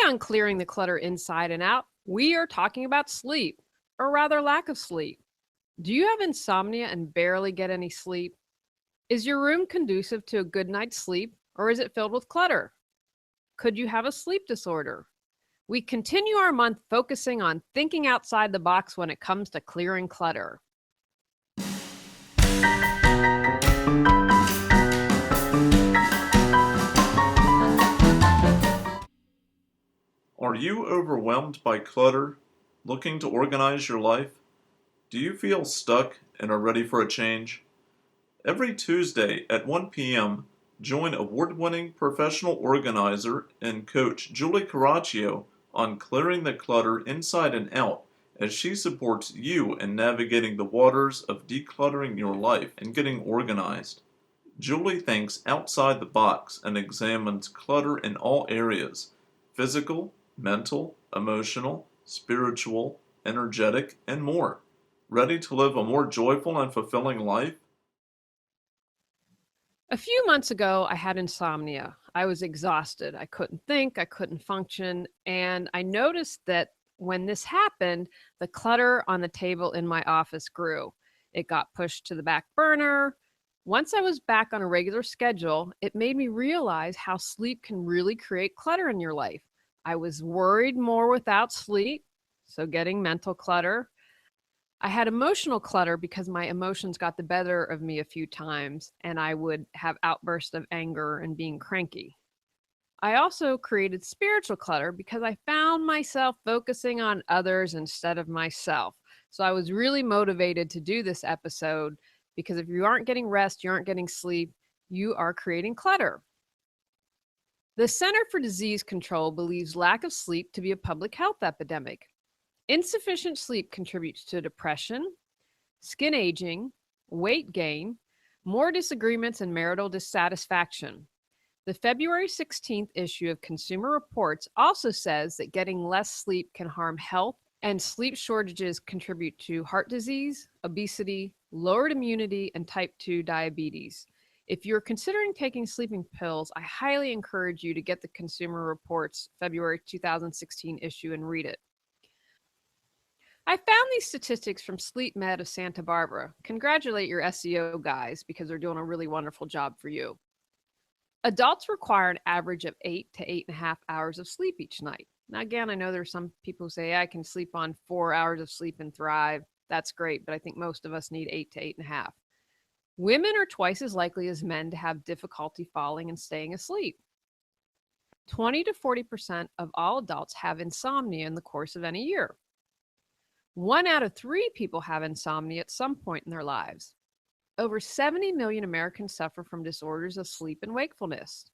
on Clearing the Clutter Inside and Out, we are talking about sleep, or rather lack of sleep. Do you have insomnia and barely get any sleep? Is your room conducive to a good night's sleep, or is it filled with clutter? Could you have a sleep disorder? We continue our month focusing on thinking outside the box when it comes to clearing clutter. Are you overwhelmed by clutter, looking to organize your life? Do you feel stuck and are ready for a change? Every Tuesday at 1 p.m., join award-winning professional organizer and coach Julie Coraccio on Clearing the Clutter Inside and Out as she supports you in navigating the waters of decluttering your life and getting organized. Julie thinks outside the box and examines clutter in all areas: physical, mental, emotional, spiritual, energetic, and more. Ready to live a more joyful and fulfilling life? A few months ago, I had insomnia. I was exhausted. I couldn't think, I couldn't function. And I noticed that when this happened, the clutter on the table in my office grew. It got pushed to the back burner. Once I was back on a regular schedule, it made me realize how sleep can really create clutter in your life. I was worried more without sleep, so getting mental clutter. I had emotional clutter because my emotions got the better of me a few times and I would have outbursts of anger and being cranky. I also created spiritual clutter because I found myself focusing on others instead of myself. So I was really motivated to do this episode because if you aren't getting rest, you aren't getting sleep, you are creating clutter. The Center for Disease Control believes lack of sleep to be a public health epidemic. Insufficient sleep contributes to depression, skin aging, weight gain, more disagreements, and marital dissatisfaction. The February 16th issue of Consumer Reports also says that getting less sleep can harm health, and sleep shortages contribute to heart disease, obesity, lowered immunity, and type 2 diabetes. If you're considering taking sleeping pills, I highly encourage you to get the Consumer Reports February 2016 issue and read it. I found these statistics from Sleep Med of Santa Barbara. Congratulate your SEO guys because they're doing a really wonderful job for you. Adults require an average of 8 to 8.5 hours of sleep each night. Now, again, I know there's some people who say, I can sleep on 4 hours of sleep and thrive. That's great, but I think most of us need 8 to 8.5. Women are twice as likely as men to have difficulty falling and staying asleep. 20 to 40% of all adults have insomnia in the course of any year. 1 out of 3 people have insomnia at some point in their lives. Over 70 million Americans suffer from disorders of sleep and wakefulness.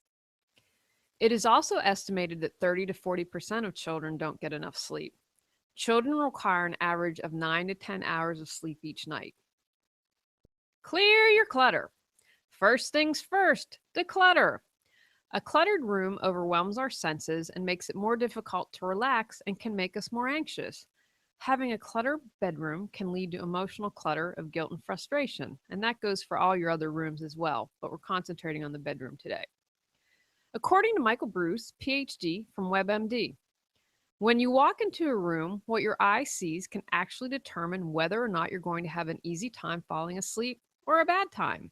It is also estimated that 30 to 40% of children don't get enough sleep. Children require an average of 9 to 10 hours of sleep each night. Clear your clutter. First things first, declutter. A cluttered room overwhelms our senses and makes it more difficult to relax and can make us more anxious. Having a cluttered bedroom can lead to emotional clutter of guilt and frustration, and that goes for all your other rooms as well, but we're concentrating on the bedroom today. According to Michael Bruce, PhD from WebMD, when you walk into a room, what your eye sees can actually determine whether or not you're going to have an easy time falling asleep or a bad time.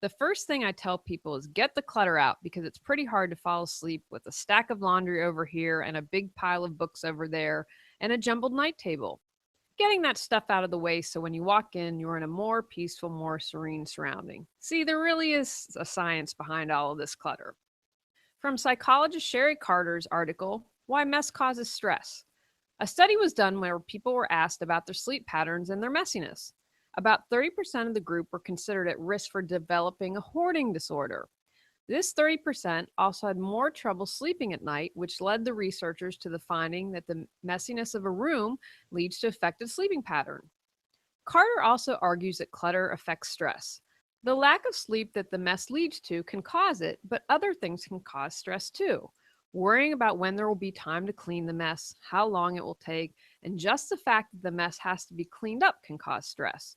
The first thing I tell people is get the clutter out because it's pretty hard to fall asleep with a stack of laundry over here and a big pile of books over there and a jumbled night table. Getting that stuff out of the way so when you walk in, you're in a more peaceful, more serene surrounding. See, there really is a science behind all of this clutter. From psychologist Sherry Carter's article, Why Mess Causes Stress. A study was done where people were asked about their sleep patterns and their messiness. About 30% of the group were considered at risk for developing a hoarding disorder. This 30% also had more trouble sleeping at night, which led the researchers to the finding that the messiness of a room leads to affected sleeping pattern. Carter also argues that clutter affects stress. The lack of sleep that the mess leads to can cause it, but other things can cause stress too. Worrying about when there will be time to clean the mess, how long it will take, and just the fact that the mess has to be cleaned up can cause stress.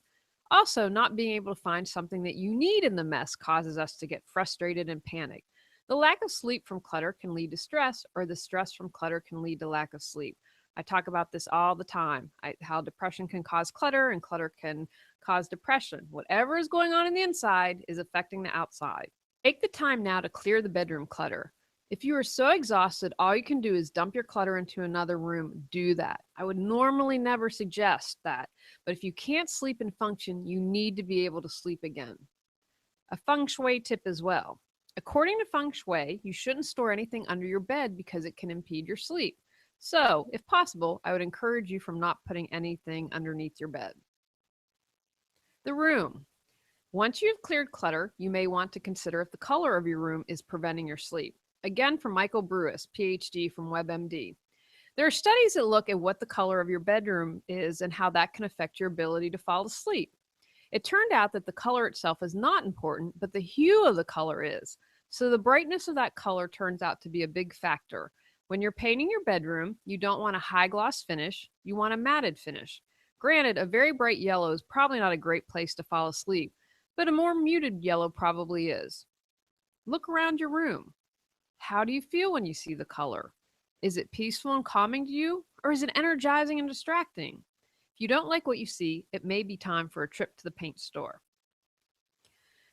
Also, not being able to find something that you need in the mess causes us to get frustrated and panic. The lack of sleep from clutter can lead to stress, or the stress from clutter can lead to lack of sleep. I talk about this all the time, how depression can cause clutter and clutter can cause depression. Whatever is going on in the inside is affecting the outside. Take the time now to clear the bedroom clutter. If you are so exhausted, all you can do is dump your clutter into another room. Do that. I would normally never suggest that, but if you can't sleep and function, you need to be able to sleep again. A feng shui tip as well. According to feng shui, you shouldn't store anything under your bed because it can impede your sleep. So, if possible, I would encourage you from not putting anything underneath your bed. The room. Once you have cleared clutter, you may want to consider if the color of your room is preventing your sleep. Again, from Michael Brewis, PhD from WebMD. There are studies that look at what the color of your bedroom is and how that can affect your ability to fall asleep. It turned out that the color itself is not important, but the hue of the color is. So the brightness of that color turns out to be a big factor. When you're painting your bedroom, you don't want a high gloss finish, you want a matted finish. Granted, a very bright yellow is probably not a great place to fall asleep, but a more muted yellow probably is. Look around your room. How do you feel when you see the color? Is it peaceful and calming to you, or is it energizing and distracting? If you don't like what you see, it may be time for a trip to the paint store.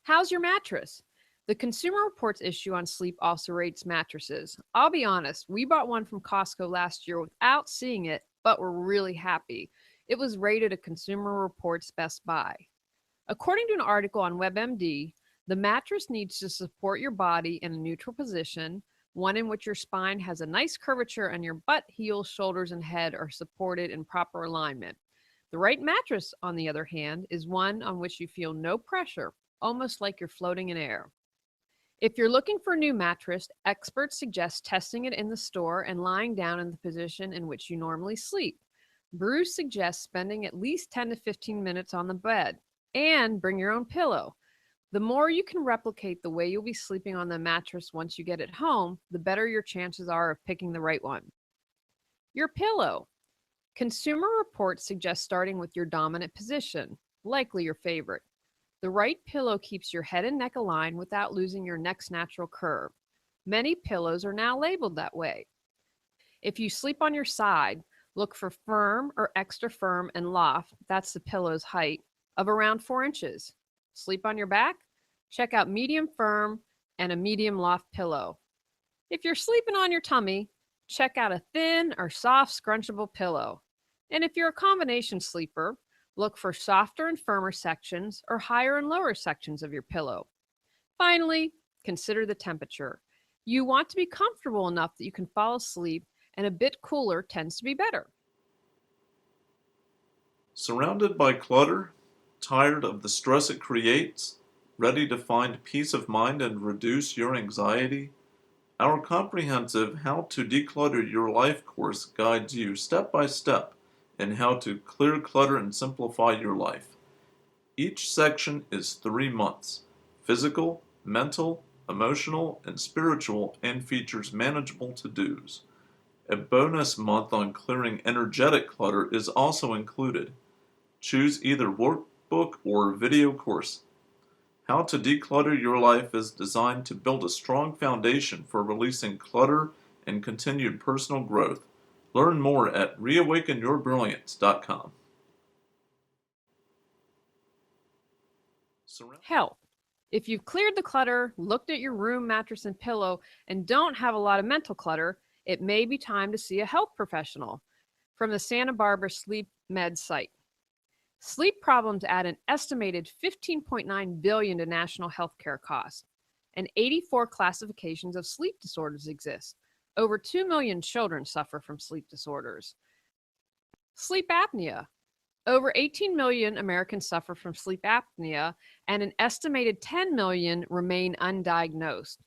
How's your mattress? The Consumer Reports issue on sleep also rates mattresses. I'll be honest, we bought one from Costco last year without seeing it, but we're really happy. It was rated a Consumer Reports Best Buy. According to an article on WebMD, the mattress needs to support your body in a neutral position, one in which your spine has a nice curvature and your butt, heels, shoulders, and head are supported in proper alignment. The right mattress, on the other hand, is one on which you feel no pressure, almost like you're floating in air. If you're looking for a new mattress, experts suggest testing it in the store and lying down in the position in which you normally sleep. Bruce suggests spending at least 10 to 15 minutes on the bed and bring your own pillow. The more you can replicate the way you'll be sleeping on the mattress once you get it home, the better your chances are of picking the right one. Your pillow. Consumer Reports suggest starting with your dominant position, likely your favorite. The right pillow keeps your head and neck aligned without losing your neck's natural curve. Many pillows are now labeled that way. If you sleep on your side, look for firm or extra firm and loft, that's the pillow's height, of around 4 inches. Sleep on your back? Check out medium firm and a medium loft pillow. If you're sleeping on your tummy, check out a thin or soft scrunchable pillow. And if you're a combination sleeper, look for softer and firmer sections or higher and lower sections of your pillow. Finally, consider the temperature. You want to be comfortable enough that you can fall asleep, and a bit cooler tends to be better. Surrounded by clutter, tired of the stress it creates, ready to find peace of mind and reduce your anxiety? Our comprehensive How to Declutter Your Life course guides you step by step in how to clear clutter and simplify your life. Each section is 3 months: physical, mental, emotional, and spiritual, and features manageable to dos. A bonus month on clearing energetic clutter is also included. Choose either workbook or video course. How to Declutter Your Life is designed to build a strong foundation for releasing clutter and continued personal growth. Learn more at reawakenyourbrilliance.com. Health. If you've cleared the clutter, looked at your room, mattress, and pillow, and don't have a lot of mental clutter, it may be time to see a health professional. From the Santa Barbara Sleep Med site. Sleep problems add an estimated $15.9 billion to national healthcare costs, and 84 classifications of sleep disorders exist. Over 2 million children suffer from sleep disorders. Sleep apnea. Over 18 million Americans suffer from sleep apnea, and an estimated 10 million remain undiagnosed.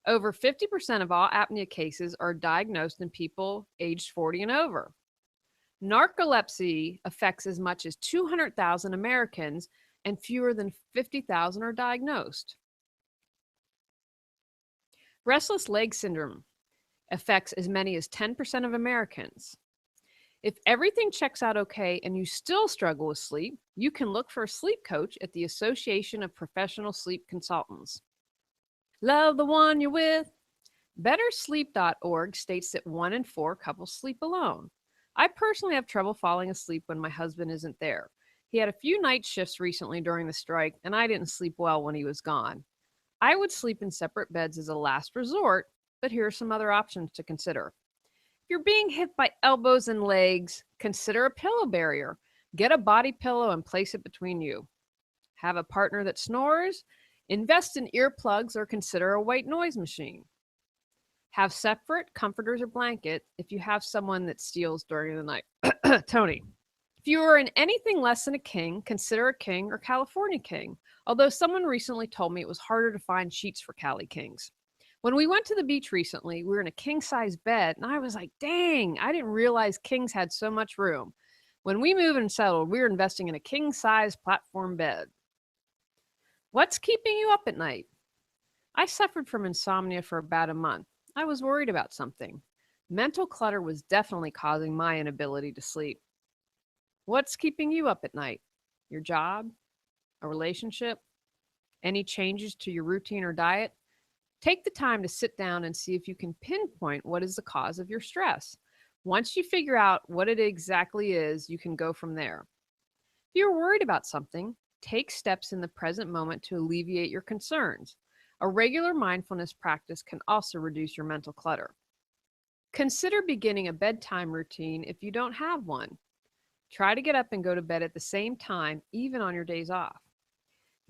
Over 50% of all apnea cases are diagnosed in people aged 40 and over. Narcolepsy affects as much as 200,000 Americans, and fewer than 50,000 are diagnosed. Restless leg syndrome affects as many as 10% of Americans. If everything checks out okay and you still struggle with sleep, you can look for a sleep coach at the Association of Professional Sleep Consultants. Love the one you're with. BetterSleep.org states that 1 in 4 couples sleep alone. I personally have trouble falling asleep when my husband isn't there. He had a few night shifts recently during the strike, and I didn't sleep well when he was gone. I would sleep in separate beds as a last resort, but here are some other options to consider. If you're being hit by elbows and legs, consider a pillow barrier. Get a body pillow and place it between you. Have a partner that snores? Invest in earplugs or consider a white noise machine. Have separate comforters or blanket if you have someone that steals during the night. Tony. If you are in anything less than a king, consider a king or California king. Although someone recently told me it was harder to find sheets for Cali kings. When we went to the beach recently, we were in a king size bed, and I was like, dang, I didn't realize kings had so much room. When we moved and settled, we were investing in a king size platform bed. What's keeping you up at night? I suffered from insomnia for about a month. I was worried about something. Mental clutter was definitely causing my inability to sleep. What's keeping you up at night? Your job? A relationship? Any changes to your routine or diet? Take the time to sit down and see if you can pinpoint what is the cause of your stress. Once you figure out what it exactly is, you can go from there. If you're worried about something, take steps in the present moment to alleviate your concerns. A regular mindfulness practice can also reduce your mental clutter. Consider beginning a bedtime routine if you don't have one. Try to get up and go to bed at the same time, even on your days off.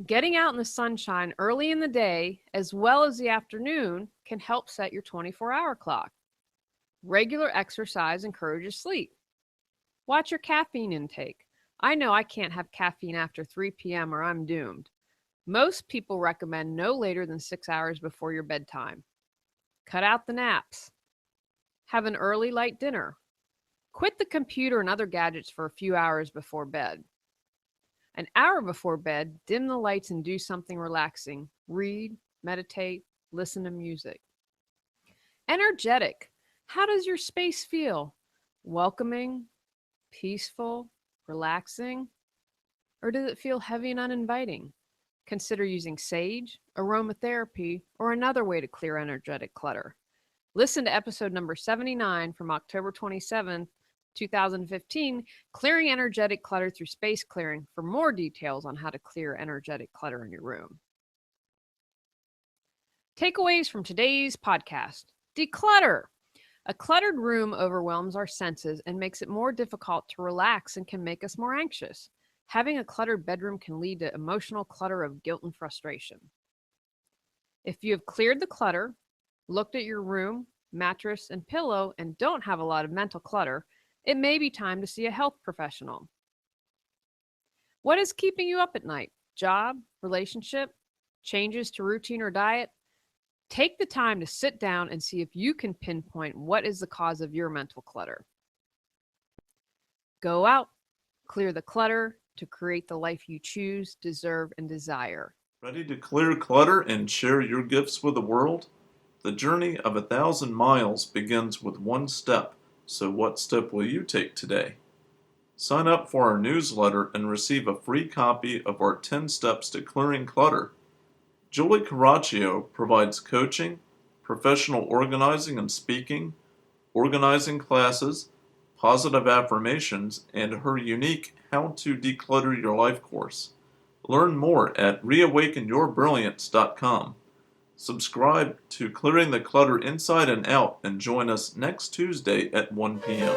Getting out in the sunshine early in the day, as well as the afternoon, can help set your 24-hour clock. Regular exercise encourages sleep. Watch your caffeine intake. I know I can't have caffeine after 3 p.m. or I'm doomed. Most people recommend no later than 6 hours before your bedtime. Cut out the naps. Have an early light dinner. Quit the computer and other gadgets for a few hours before bed. An hour before bed, dim the lights and do something relaxing. Read, meditate, listen to music. Energetic. How does your space feel? Welcoming, peaceful, relaxing? Or does it feel heavy and uninviting? Consider using sage, aromatherapy, or another way to clear energetic clutter. Listen to episode number 79 from October 27th, 2015, Clearing Energetic Clutter Through Space Clearing, for more details on how to clear energetic clutter in your room. Takeaways from today's podcast. Declutter. A cluttered room overwhelms our senses and makes it more difficult to relax and can make us more anxious. Having a cluttered bedroom can lead to emotional clutter of guilt and frustration. If you have cleared the clutter, looked at your room, mattress, and pillow, and don't have a lot of mental clutter, it may be time to see a health professional. What is keeping you up at night? Job, relationship, changes to routine or diet? Take the time to sit down and see if you can pinpoint what is the cause of your mental clutter. Go out, clear the clutter to create the life you choose, deserve, and desire. Ready to clear clutter and share your gifts with the world? The journey of 1,000 miles begins with one step, so what step will you take today? Sign up for our newsletter and receive a free copy of our 10 Steps to Clearing Clutter. Julie Coraccio provides coaching, professional organizing and speaking, organizing classes, positive affirmations, and her unique How to Declutter Your Life course. Learn more at reawakenyourbrilliance.com. Subscribe to Clearing the Clutter Inside and Out and join us next Tuesday at 1 p.m.